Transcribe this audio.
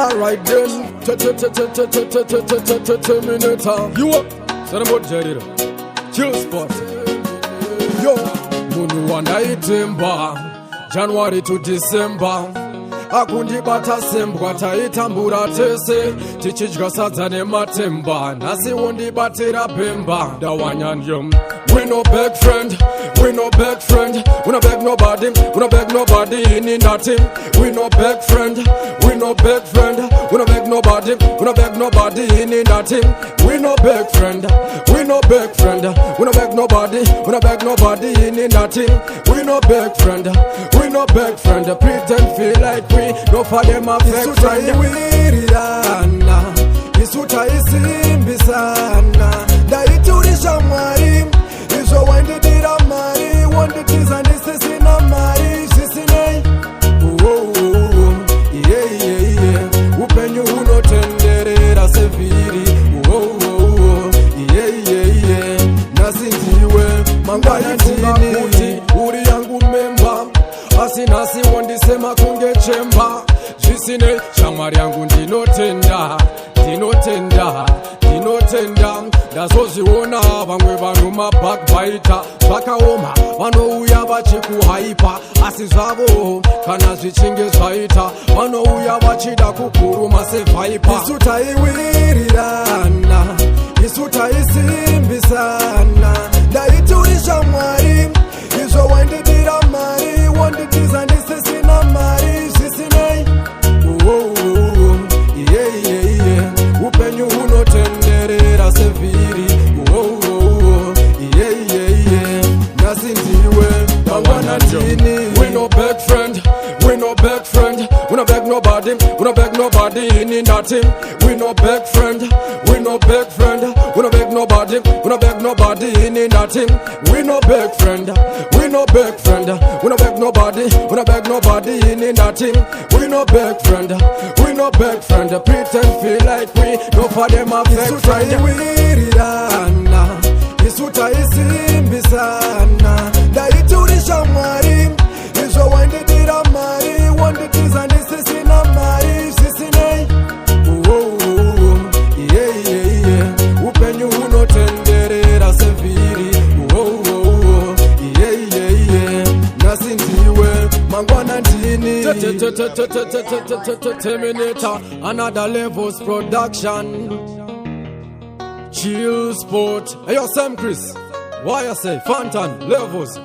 Alright then, Terminator. You up? Son about Jerry. Chill spot. Yo, Munu wanda itemba January to December. Akundi bata sembwa taitambura tese tichidya sadza nematemba nasi wondi batira pemba dawanyanyom. We no beg friend, we no beg friend, we no beg nobody, we no beg nobody in nothing. We no beg friend, we no beg friend, we no beg nobody, we no beg nobody in nothing. We no beg friend, we no beg friend, we no beg nobody, we no beg nobody in nothing. We no beg friend, we no beg friend, pretend feel like we no for them a beg friend. Isuta isuta isimbi sana daiturisha mwari izo wendidira mari wonditiza ndisisina mari sisine yeah upenyu unotenderera seviri yeah nasinziwe mangwaya ndini uri yangu memba asinasi wondisema kunge chemba jisine shamwari yangu ndinotenda ndazozviona vamwe vanhu mabackbiter vakaoma vanouya vachikuhaipa asi zvavo kana zvichinge zvaita vanouya vachida kukuruma sevhaipa. Isu taiwirirana isu taisimbisana ndaiturisha mwari izvo waindidira mari wonditiza ndisisina mari zvisinei upenyu unotenderera sevhiri nasinziwe mangwana ndini. We no beg friend, we no beg friend, we no beg nobody, we no beg nobody in nothing. We no beg friend, we no beg friend, we no beg nobody, we no beg nobody in nothing. We no beg friend, we no beg friend, we no beg nobody, we no beg nobody in nothing. We no beg friend, we no beg friend, pretend feel like we no for them a beg friend. Isuta isimbisana ndaiturisha mwari izvo waindidira mari wonditiza ndisisina mari zvisinei upenyu unotenderera sevhiri nasinziwe mangwana ndini. Terminator, another levels production. Chill sport. Hey yo Sam Chris, why I say Fantan levels.